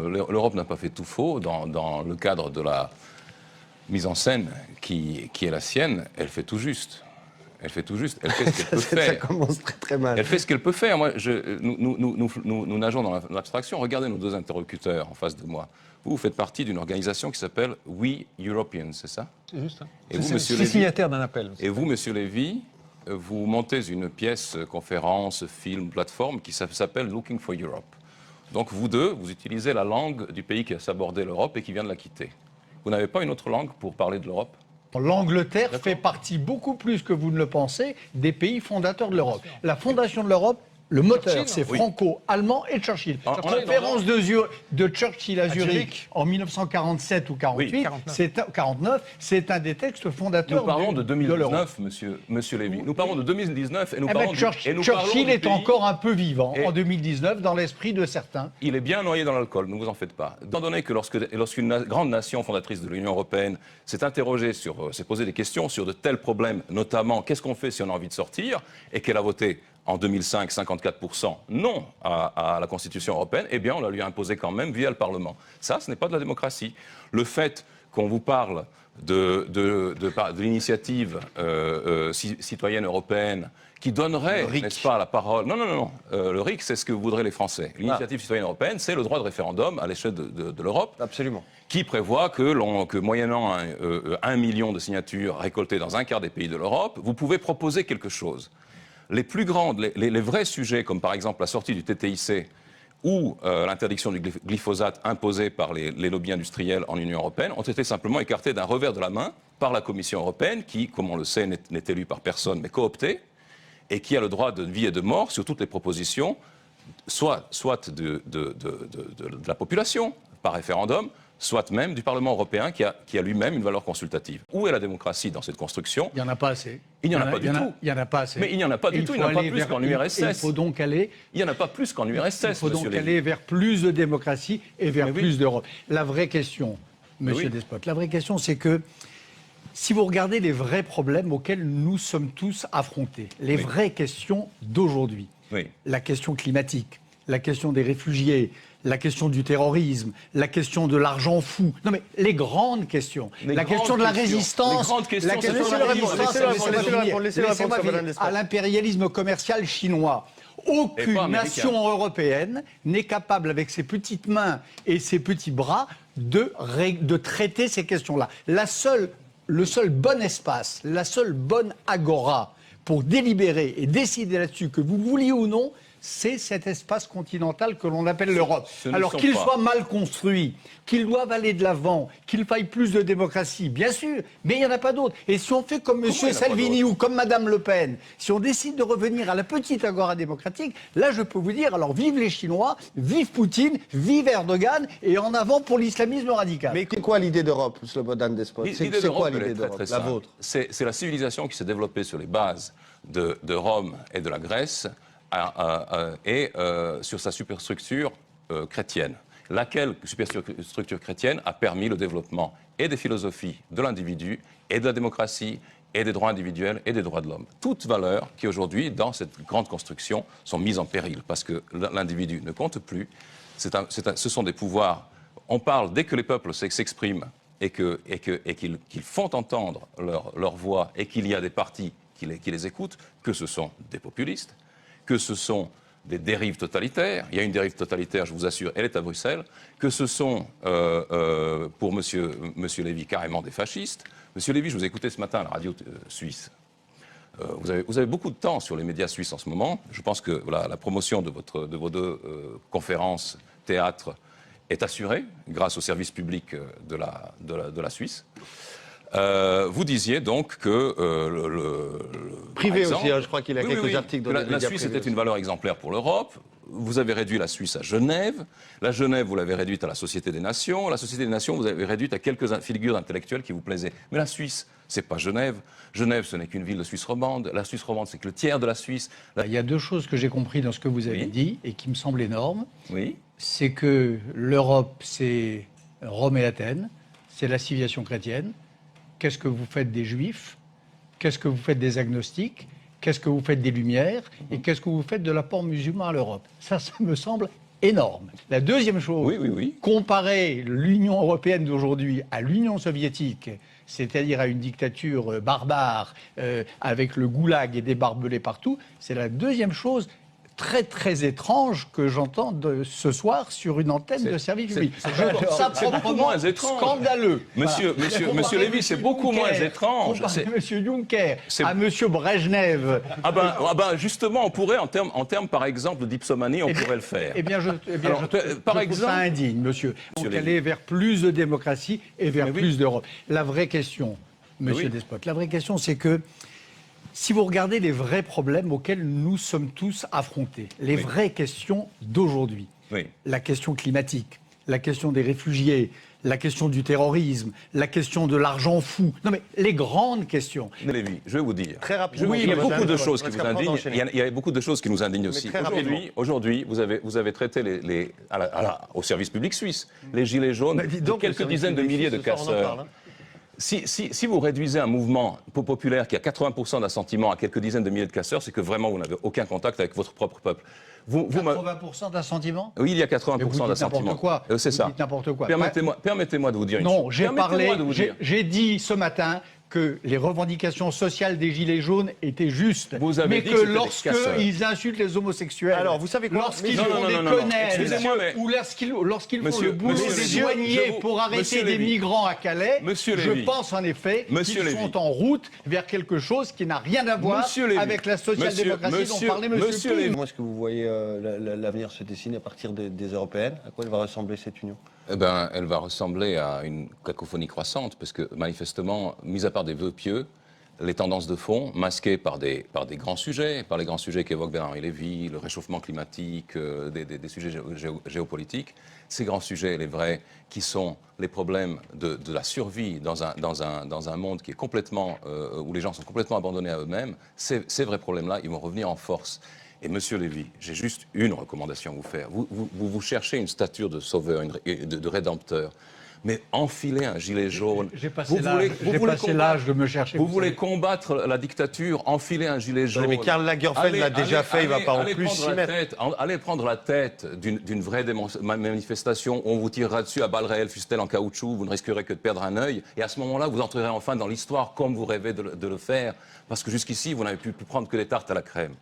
l'Europe n'a pas fait tout faux dans le cadre de la mise en scène qui est la sienne. Elle fait tout juste. Elle fait tout juste. Elle fait ce qu'elle peut faire. Ça commence très très mal. Elle fait ce qu'elle peut faire. Moi, nous nageons dans l'abstraction. Regardez nos deux interlocuteurs en face de moi. Vous faites partie d'une organisation qui s'appelle We Europeans, c'est ça? C'est juste. Hein. Et vous, monsieur Je suis signataire d'un appel. Et vous, monsieur Lévy, vous montez une pièce, conférence, film, plateforme qui s'appelle Looking for Europe. Donc vous deux, vous utilisez la langue du pays qui a sabordé l'Europe et qui vient de la quitter. Vous n'avez pas une autre langue pour parler de l'Europe? L'Angleterre fait partie beaucoup plus que vous ne le pensez des pays fondateurs de l'Europe. La fondation de l'Europe, le moteur, c'est franco-allemand et Churchill. La conférence de Churchill à Zurich en 1947 ou 48, 49, c'est un des textes fondateurs nous parlons de 2019, monsieur Lévy. Nous parlons de 2019 et nous parlons Churchill est encore un peu vivant en 2019 dans l'esprit de certains. Il est bien noyé dans l'alcool, ne vous en faites pas. Étant donné que lorsqu'une grande nation fondatrice de l'Union européenne s'est interrogée s'est posé des questions sur de tels problèmes, notamment qu'est-ce qu'on fait si on a envie de sortir, et qu'elle a voté en 2005, 54% non à la Constitution européenne, eh bien, on la lui a imposé quand même via le Parlement. Ça, ce n'est pas de la démocratie. Le fait qu'on vous parle de l'initiative citoyenne européenne qui donnerait, n'est-ce pas, la parole... Non. Le RIC, c'est ce que voudraient les Français. L'initiative citoyenne européenne, c'est le droit de référendum à l'échelle de l'Europe. Absolument. Qui prévoit que moyennant 1 million de signatures récoltées dans un quart des pays de l'Europe, vous pouvez proposer quelque chose. Les plus grandes, les vrais sujets, comme par exemple la sortie du TTIC ou l'interdiction du glyphosate imposée par les lobbies industriels en Union européenne, ont été simplement écartés d'un revers de la main par la Commission européenne, qui, comme on le sait, n'est élue par personne, mais cooptée, et qui a le droit de vie et de mort sur toutes les propositions, soit de la population, par référendum, soit même du Parlement européen qui a lui-même une valeur consultative. Où est la démocratie dans cette construction? Il n'y en a pas assez. Il n'y en a pas du tout. Il n'y en a pas assez. Mais il n'y en a pas du tout, il n'y en a pas plus qu'en URSS. Il faut donc aller... Il n'y en a pas plus qu'en URSS, il faut donc aller vers plus de démocratie et vers plus d'Europe. La vraie question, monsieur Despote, la vraie question, c'est que si vous regardez les vrais problèmes auxquels nous sommes tous affrontés, les vraies questions d'aujourd'hui, la question climatique, la question des réfugiés, la question du terrorisme, la question de l'argent fou. Non mais les grandes questions. La question de la résistance. La question de la résistance à l'impérialisme commercial chinois. Aucune nation européenne n'est capable, avec ses petites mains et ses petits bras, de traiter ces questions-là. Le seul bon espace, la seule bonne agora pour délibérer et décider là-dessus, que vous vouliez ou non, c'est cet espace continental que l'on appelle l'Europe. Alors qu'il soit mal construit, qu'il doive aller de l'avant, qu'il faille plus de démocratie, bien sûr, mais il n'y en a pas d'autre. Et si on fait comme M. Salvini ou comme Mme Le Pen, si on décide de revenir à la petite agora démocratique, là je peux vous dire, alors vive les Chinois, vive Poutine, vive Erdogan, et en avant pour l'islamisme radical. Mais c'est quoi l'idée d'Europe, Slobodan Despot? C'est quoi l'idée d'Europe, la vôtre? C'est la civilisation qui s'est développée sur les bases de Rome et de la Grèce, et sur sa superstructure chrétienne, laquelle superstructure chrétienne a permis le développement et des philosophies de l'individu, et de la démocratie, et des droits individuels, et des droits de l'homme. Toutes valeurs qui aujourd'hui, dans cette grande construction, sont mises en péril, parce que l'individu ne compte plus. Ce sont des pouvoirs. On parle, dès que les peuples s'expriment et qu'ils font entendre leur voix, et qu'il y a des partis qui les écoutent, que ce sont des populistes, que ce sont des dérives totalitaires. Il y a une dérive totalitaire, je vous assure, elle est à Bruxelles. Que ce sont, pour monsieur Lévy, carrément des fascistes. Monsieur Lévy, je vous ai écouté ce matin à la radio suisse. Vous avez beaucoup de temps sur les médias suisses en ce moment. Je pense que la promotion de vos deux conférences, théâtre, est assurée grâce au service public de la Suisse. Vous disiez donc que privé exemple, aussi, hein, je crois qu'il y a quelques articles dans les médias. La Suisse était une valeur exemplaire pour l'Europe. Vous avez réduit la Suisse à Genève. La Genève, vous l'avez réduite à la Société des Nations. La Société des Nations, vous l'avez réduite à quelques figures intellectuelles qui vous plaisaient. Mais la Suisse, c'est pas Genève. Genève, ce n'est qu'une ville de Suisse romande. La Suisse romande, c'est que le tiers de la Suisse. Il y a deux choses que j'ai compris dans ce que vous avez dit et qui me semblent énormes. Oui. C'est que l'Europe, c'est Rome et Athènes. C'est la civilisation chrétienne. Qu'est-ce que vous faites des Juifs? Qu'est-ce que vous faites des agnostiques? Qu'est-ce que vous faites des Lumières? Et qu'est-ce que vous faites de l'apport musulman à l'Europe? Ça me semble énorme. La deuxième chose, Oui, oui, oui. comparer l'Union européenne d'aujourd'hui à l'Union soviétique, c'est-à-dire à une dictature barbare avec le goulag et des barbelés partout, c'est la deuxième chose très très étrange que j'entends ce soir sur une antenne de service public. Je trouve ça c'est beaucoup moins étrange. Scandaleux. Monsieur Lévy, c'est beaucoup moins étrange. Comparer M. Juncker c'est- à M. Brejnev. Justement, on pourrait, en termes par exemple de dipsomanie, on pourrait le faire. Eh bien, je Alors, trouve par ça exemple, indigne, monsieur. Donc, Lévy. aller vers plus de démocratie et vers Mais oui. plus d'Europe. La vraie question, monsieur oui. Despote, la vraie question, c'est que si vous regardez les vrais problèmes auxquels nous sommes tous affrontés, les Oui. vraies questions d'aujourd'hui, Oui. la question climatique, la question des réfugiés, la question du terrorisme, la question de l'argent fou, non mais les grandes questions. Lévy, je vais vous dire. Très rapidement. Oui, il y a Madame, beaucoup de parce choses qui qu'après, vous on va indignent. enchaîner. Il y a beaucoup de choses qui nous indignent aussi. très rapidement. Aujourd'hui, vous avez traité au service public suisse les gilets jaunes, Bah, dis donc, quelques le service dizaines de public milliers de suisse, ce soir, on en casseurs. parle, hein. Si vous réduisez un mouvement populaire qui a 80% d'assentiment à quelques dizaines de milliers de casseurs, c'est que vraiment vous n'avez aucun contact avec votre propre peuple. 80% d'assentiment? Oui, il y a Mais vous 80% dites d'assentiment. n'importe quoi. C'est Vous ça. dites n'importe quoi. Permettez-moi de vous dire une Non, chose. j'ai Permettez-moi de vous dire. j'ai dit ce matin que les revendications sociales des Gilets jaunes étaient justes, Vous avez mais dit que que c'était des lorsque casseurs. ils insultent les homosexuels, Alors, vous savez quoi lorsqu'ils Non, font non, des non, non, non. connards, Excusez-moi, mais- ou lorsqu'ils font Monsieur- le boulot Monsieur des Lévy, douaniers je vous- pour arrêter Monsieur des Lévy. migrants à Calais, Monsieur je Lévy. pense en effet Monsieur qu'ils Lévy. sont en route vers quelque chose qui n'a rien à voir Monsieur Lévy. avec la social-démocratie Monsieur- dont parlait M. Monsieur Ping. Lévy. Comment est-ce que vous voyez l'avenir se dessiner à partir des européennes? À quoi elle va ressembler cette union? Eh ben, elle va ressembler à une cacophonie croissante, parce que manifestement, mis à part des vœux pieux, les tendances de fond, masquées par des grands sujets, par les grands sujets qu'évoque Bernard Lévy, le réchauffement climatique, des sujets géopolitiques, ces grands sujets, les vrais, qui sont les problèmes de la survie dans un monde qui est complètement, où les gens sont complètement abandonnés à eux-mêmes, ces vrais problèmes-là, ils vont revenir en force. Et Monsieur Lévy, j'ai juste une recommandation à vous faire. Vous cherchez une stature de sauveur, de rédempteur. Mais enfilez un gilet jaune. J'ai passé l'âge de me chercher. Vous voulez combattre la dictature, enfilez un gilet jaune. Mais Karl Lagerfeld l'a déjà fait, il ne va pas en plus s'y mettre. Allez prendre la tête d'une vraie manifestation, on vous tirera dessus à balles réelles, fût-elle en caoutchouc, vous ne risquerez que de perdre un œil. Et à ce moment-là, vous entrerez enfin dans l'histoire comme vous rêvez de le faire. Parce que jusqu'ici, vous n'avez pu prendre que des tartes à la crème.